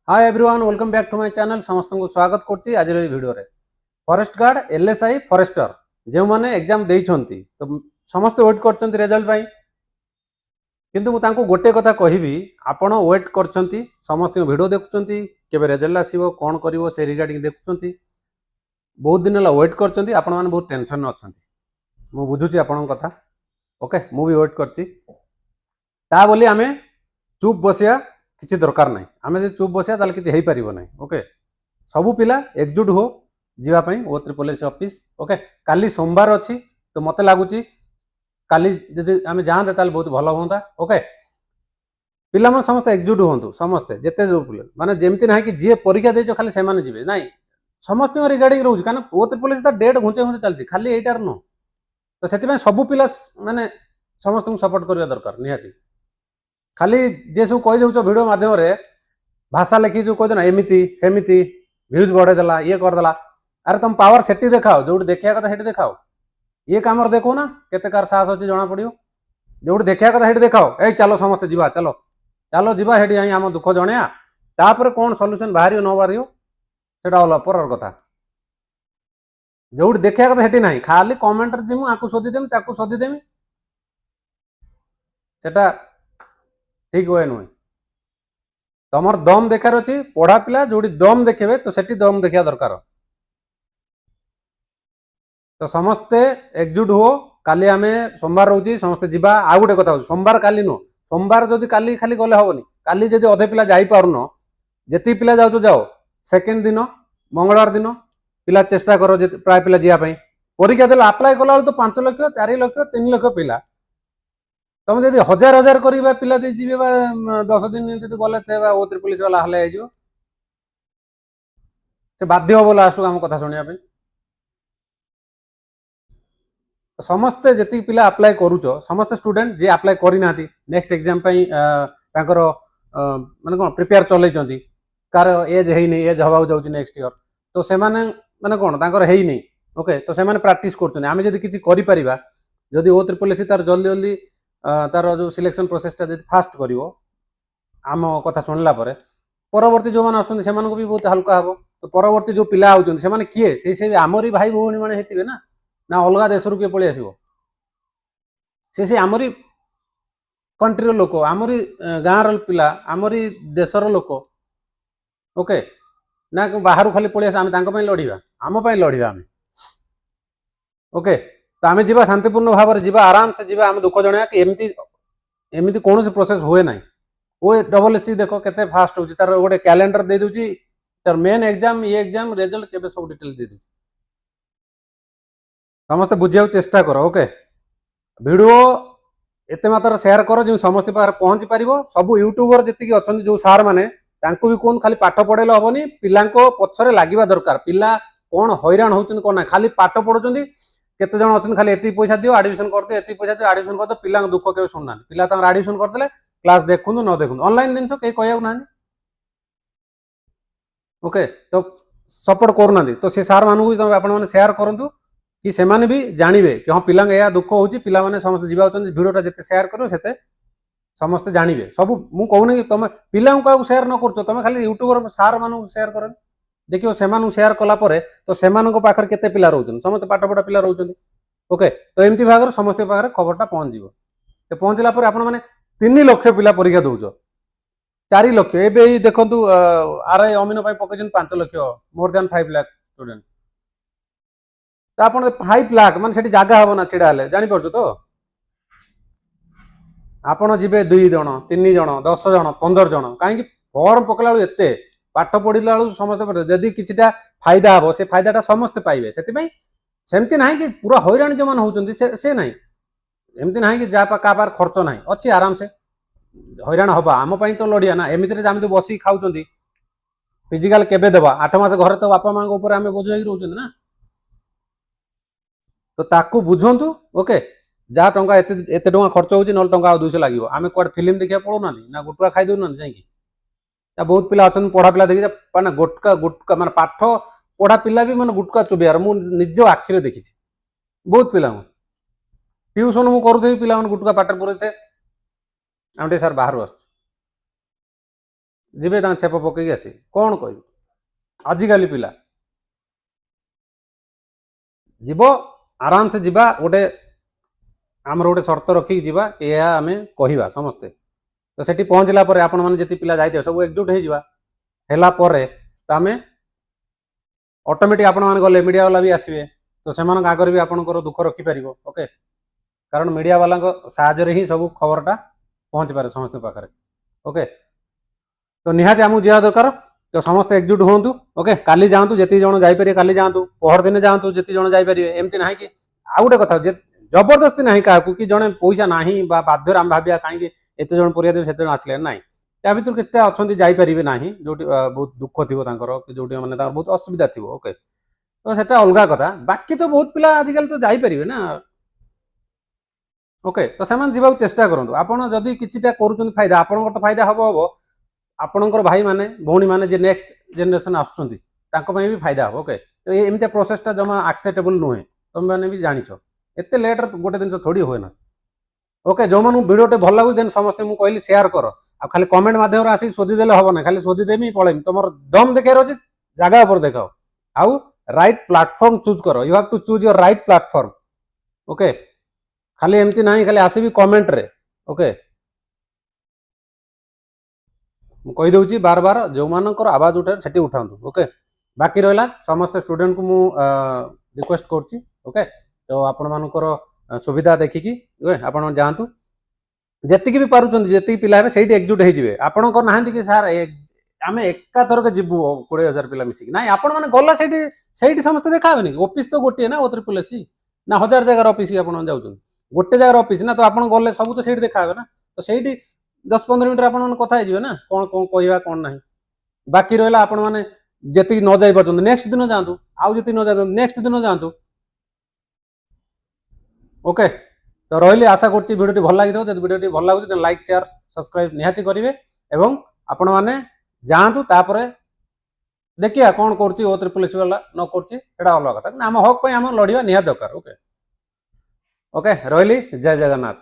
Hi everyone welcome back to my channel समस्त को स्वागत करछि आज वीडियो रे फॉरेस्ट गार्ड एलएसआई फॉरेस्टर जो माने एग्जाम देइछंती तो समस्त वेट करछंती रिजल्ट पाई किंतु मु तांको गोटे कथा कहिबी आपण वेट करछंती समस्त वीडियो देखुछंती केबे रिजल्ट आसीबो कोन करिवो से रिगार्डिंग देखुछंती बहुत दिन ला वेट करछंती आपण माने बहुत टेंशन न अछंती मु बुझुची आपण कथा ओके मु भी वेट करछि ता बोली आमे चुप बसिया किसी दरकार ना आम जो चुप बसिया ताले किसी पारिबो नहीं ओके सबू पिला एकजुट हो जीवाई ओ त्रिपोल ऑफिस ओके काली सोमवार अच्छी तो मत लगुच काली जदि आम जाते ताले बहुत भल हाँ ओके पिला मन समस्त एकजुट हूँ समस्ते जिते जो माने जमती ना कि जी परीक्षा दे खाली से जी ना समस्त रिगार्डिंग रोज क्या ओ त्रिपोल डेट घुंचे घुंचे चलती खाली यहीटार नुह तो से सबू पिला माने समस्त सपोर्ट करवा दरकार निहाती खाली जे सब कही दौ भिडियो मध्यम भाषा लिखी जो कहीदेना एमती सेमती भ्यूज बढ़ेदेला ये करदेला अरे तुम पावर सेठी देखाओ जो देखा कथा सेठी देखाओ ये कम देखो ना केते कार साहस अच्छी जना पड़ो जो देखा कथा सेठी देखाओ ए चलो समस्ते जीवा चलो चलो जीवा सेठी जाई आम दुख जणिया तापर कौन सॉल्यूशन बाहर न बाहर सेटा अलग पर कथा जो देखा कथा सेठी ना खाली कमेंट जीमु आकु सोधीदेमी ताकू सोधीदेमी सेटा ठीक हुए नुहे तुम दम देखार अच्छी पढ़ा पिला जो दम देखे तो सेठी दम देखा दरकार तो समस्ते एकजुट हो काली आमे सोमवार रोची समस्ते जीवा आ गोटे कथा सोमवार काली नुह सोमवार जदि काली खाली गले हेनी काली जदि अधे पिला जाई पारुन जेती पिला जाओ जाओ सेकेंड दिन मंगलवार दिन पिला चेष्टा करो प्राय पिला जावाई परीक्षा देला अप्लाई कला तो 5 लाख 4 लाख 3 लाख पिला तुम जब हजार हजार कर पिला जी 10 दिन गले ओ त्रिपुलिस वाला हले से बाध्य हम लास्ट आम कथा शुणा समस्ते जी पिला अप्लाई करूच समस्त स्टूडेंट जी अप्लाई करना नेक्स्ट एग्जाम माने कौन प्रिपेयर चलती कार एज है नहीं एज हवा जाऊँ नेक्स्ट ईयर तो से माने कौन तांकर है नहीं ओके तो से प्राक्टिस करें किसी करी ओ त्रिपुलिस तार जल्दी जल्दी तार जो सिलेक्शन प्रोसेसटा जब फास्ट कर आम कथा शुणला परवर्ती जो मैंने अच्छे भी बहुत हल्का हम तो परवर्ती जो पिला आने किए से आमरी भाई भौणी मैंने होते ना ना अलग देश किए पलि आसो से आमरी कंट्री लोक आमरी गाँव पिला आमरी देशर लोक ओके ना बाहर खाली पलि आम लड़वा आम लड़वा आम ओके तो आम जा शांतिपूर्ण भाव में जा आराम से जा आम दुख जन कि एमती कौन प्रोसेस हुए ना वो डबल देख के फास्ट होची तार गोटे कैलेंडर दे दूची तार मेन एग्जाम ये एग्जाम रिजल्ट के सब डिटेल दे दूची समस्त बुझा चेष्टा कर ओके वीडियो एते मात्रा शेयर कर जो समस्त पाखे पहुंची पार सब यूट्यूबर जी अच्छा जो सार मैंने भी कौन खाली पाठ पढ़ेल हेनी पिला पछरे लगे दरकार पिला कौन हैरान होती कौन ना खाली पाठ पढ़ुं केते जन अच्छा खाली एति पैसा दियो एडमिशन कर दियो एति पैसा दियो एडमिशन कर दियो पिला दुख के शुणुना पिला एडमिशन करदे क्लास देखु न देखु ऑनलाइन जिन कहीं कहू ना ओके तो सपोर्ट करूना तो से सार मानू भी शेयर करूँ कि से भी जानवे कि हाँ पिला यह दुख होची पिला माने समस्त जीवा भिडियोटा जिते शेयर करो से समस्ते जानवे सब मुझे कहूनी कि तुम पिला क्या शेयर न कर तुम खाली यूट्यूबर सार मान शेयर कर देखिए से शेयर कलापर तो से पाखे केते पिला रोचन समस्त पाठ पढ़ा पिला रोचन ओके तो एमती भाग समस्त पाखे खबरटा पहुँच तो पहुँचला आप 3 लाख पिला परीक्षा दौच 4 लाख एवं देखु आरआई अमीन पकड़ 5 lakh more than 5 lakh student तो आप 5 लाख मान से जगह हम ना छिड़ा जापर तो आपड़ जी 2 जन 3 जन 10 जन 15 जन कहीं फर्म पकड़ा एत पाठ पढ़ला समस्त जदि किछिटा फायदा हम से फायदाटा समस्ते पाइबे सेमती ना कि पूरा हैरान जो मैंने होती से ना एमती ना कि जहाँ क्या पार खर्च ना अच्छी आराम से हैरान हवा आम तो लड़िया ना एमती आम तो बस खाऊँ फिजिकाल केबे देवा 8 मास घर तो बापा माँ ऊपर आम बोझ रोचे ना तो ताकू बुझंतु ओके जहाँ टंका एत खर्च होची ना टंका 200 लगे आम कौन फिल्म देखा पड़ोना ना गुटुआ खाई दौना जाकि बहुत पिला अच्छा पढ़ा पिला देखी मैंने गुटका गुटका माने पाठ पढ़ा पिला भी मैंने गुटका चुबियार मुझे निज आखिरे देखी बहुत पिला ट्यूशन मुझे करुथी पिला गुटका पाठ पढ़े आम सार बाहर आस ଯିବେ ତାଙ୍କ ଛେପ ପକେଇକି ଆସିବେ। କ'ଣ କହିବି ଆଜିକାଲି ପିଲା ଯିବ ଆରାମସେ ଯିବା, ଗୋଟେ ଆମର ଗୋଟେ ସର୍ତ୍ତ ରଖିକି ଯିବା, ଏହା ଆମେ କହିବା ସମସ୍ତେ। ତ ସେଠି ପହଞ୍ଚିଲା ପରେ ଆପଣମାନେ ଯେତିକି ପିଲା ଯାଇଥିବେ ସବୁ ଏକଜୁଟ ହେଇଯିବା। ହେଲା ପରେ ତ ଆମେ ଅଟୋମେଟିକ୍ ଆପଣମାନେ ଗଲେ ମିଡ଼ିଆ ବାଲା ବି ଆସିବେ, ତ ସେମାନଙ୍କ ଆଗରେ ବି ଆପଣଙ୍କର ଦୁଃଖ ରଖିପାରିବ। ଓକେ, କାରଣ ମିଡ଼ିଆ ବାଲାଙ୍କ ସାହାଯ୍ୟରେ ହିଁ ସବୁ ଖବରଟା ପହଞ୍ଚିପାରେ ସମସ୍ତଙ୍କ ପାଖରେ। ଓକେ, ତ ନିହାତି ଆମକୁ ଯିବା ଦରକାର। ତ ସମସ୍ତେ ଏକଜୁଟ ହୁଅନ୍ତୁ। ଓକେ, କାଲି ଯାଆନ୍ତୁ, ଯେତିକି ଜଣ ଯାଇପାରିବେ କାଲି ଯାଆନ୍ତୁ, ପହରଦିନ ଯାଆନ୍ତୁ ଯେତିକି ଜଣ ଯାଇପାରିବେ। ଏମିତି ନାହିଁ କି, ଆଉ ଗୋଟେ କଥା ଜବରଦସ୍ତି ନାହିଁ କାହାକୁ କି ଜଣେ ପଇସା ନାହିଁ ବା ବାଧ୍ୟରେ ଆମେ ଭାବିବା କାହିଁକି ଏତେ ଜଣ ପରିବା ଦେବେ ସେତେ ଜଣ ଆସିଲେ ନାହିଁ। ତା ଭିତରୁ କେତେଟା ଅଛନ୍ତି ଯାଇପାରିବେ ନାହିଁ, ଯୋଉଠି ବହୁତ ଦୁଃଖ ଥିବ ତାଙ୍କର, କି ଯୋଉଠି ମାନେ ତାଙ୍କର ବହୁତ ଅସୁବିଧା ଥିବ। ଓକେ, ତ ସେଟା ଅଲଗା କଥା। ବାକି ତ ବହୁତ ପିଲା ଆଜିକାଲି ତ ଯାଇପାରିବେ ନା। ଓକେ, ତ ସେମାନେ ଯିବାକୁ ଚେଷ୍ଟା କରନ୍ତୁ। ଆପଣ ଯଦି କିଛିଟା କରୁଛନ୍ତି ଫାଇଦା, ଆପଣଙ୍କର ତ ଫାଇଦା ହବ ହବ, ଆପଣଙ୍କର ଭାଇମାନେ ଭଉଣୀମାନେ ଯେ ନେକ୍ସଟ ଜେନେରେସନ ଆସୁଛନ୍ତି ତାଙ୍କ ପାଇଁ ବି ଫାଇଦା ହବ। ଓକେ, ତ ଏମିତିଆ ପ୍ରୋସେସଟା ଜମା ଆକ୍ସେପ୍ଟେବଲ ନୁହେଁ, ତମେମାନେ ବି ଜାଣିଛ। ଏତେ ଲେଟ୍ରେ ଗୋଟେ ଜିନିଷ ଥୋଡ଼ି ହୁଏ ନା। ଓକେ, ଯୋଉମାନଙ୍କୁ ଭିଡ଼ିଓଟେ ଭଲ ଲାଗୁଛି ଦେନ୍ ସମସ୍ତେ ମୁଁ କହିଲି ସେୟାର କର। ଆଉ ଖାଲି କମେଣ୍ଟ ମାଧ୍ୟମରେ ଆସିକି ଶୋଧିଦେଲେ ହବ ନାହିଁ, ଖାଲି ଶୋଧିଦେମି ପଳେଇମି। ତମର ଦମ ଦେଖେଇବାର ଅଛି, ଜାଗା ଉପରେ ଦେଖାଅ। ଆଉ ରାଇଟ୍ ପ୍ଲାଟଫର୍ମ ଚୁଜ୍ କର। You have to choose your right platform. Okay, ଖାଲି ଏମିତି ନାହିଁ ଖାଲି ଆସିବି କମେଣ୍ଟରେ। ଓକେ, ମୁଁ କହିଦେଉଛି ବାର ବାର, ଯେଉଁମାନଙ୍କର ଆବାଜ ଉଠାଏ ସେଠି ଉଠାନ୍ତୁ। ଓକେ, ବାକି ରହିଲା ସମସ୍ତେ ଷ୍ଟୁଡେଣ୍ଟକୁ ମୁଁ ରିକ୍ୱେଷ୍ଟ କରୁଛି। ଓକେ, ତ ଆପଣମାନଙ୍କର ସୁବିଧା ଦେଖିକି ଆପଣ ଯାଆନ୍ତୁ। ଯେତିକି ବି ପାରୁଛନ୍ତି, ଯେତିକି ପିଲା ହେବେ ସେଇଠି ଏକଜୁଟ ହେଇଯିବେ। ଆପଣଙ୍କର ନାହାନ୍ତି କି ସାର୍ ଆମେ ଏକାଥରକେ ଯିବୁ 20,000 ପିଲା ମିଶିକି, ନାଇଁ ଆପଣମାନେ ଗଲା ସେଇଠି ସେଇଠି ସମସ୍ତେ ଦେଖା ହେବେନି। ଅଫିସ ତ ଗୋଟିଏ ନା O3CC, ନା 1000 ଜାଗାର ଅଫିସ ଆପଣ ଯାଉଛନ୍ତି, ଗୋଟେ ଜାଗାର ଅଫିସ ନା। ତ ଆପଣ ଗଲେ ସବୁ ତ ସେଇଠି ଦେଖା ହେବେ ନା। ତ ସେଇଠି 10-15 ମିନିଟରେ ଆପଣମାନେ କଥା ହେଇଯିବେ ନା, କ'ଣ କ'ଣ କହିବା କ'ଣ ନାହିଁ। ବାକି ରହିଲା ଆପଣମାନେ ଯେତିକି ନ ଯାଇପାରୁଛନ୍ତି ନେକ୍ସଟ ଦିନ ଯାଆନ୍ତୁ, ଆଉ ଯେତିକି ନ ଯାଇପାରୁଛନ୍ତି ନେକ୍ସଟ ଦିନ ଯାଆନ୍ତୁ। ଓକେ, ତ ରହିଲି, ଆଶା କରୁଛି ଭିଡ଼ିଓଟି ଭଲ ଲାଗିଥିବ। ଯଦି ଭିଡ଼ିଓଟି ଭଲ ଲାଗୁଛି ଦେନ୍ ଲାଇକ୍ ସେୟାର ସବସ୍କ୍ରାଇବ ନିହାତି କରିବେ। ଏବଂ ଆପଣମାନେ ଯାଆନ୍ତୁ, ତାପରେ ଦେଖିବା କ'ଣ କରୁଛି O3CC ବାଲା ନ କରୁଛି ସେଇଟା ଅଲଗା କଥା, କିନ୍ତୁ ଆମ ହକ୍ ପାଇଁ ଆମେ ଲଢ଼ିବା ନିହାତି ଦରକାର। ଓକେ, ଓକେ ରହିଲି, ଜୟ ଜଗନ୍ନାଥ।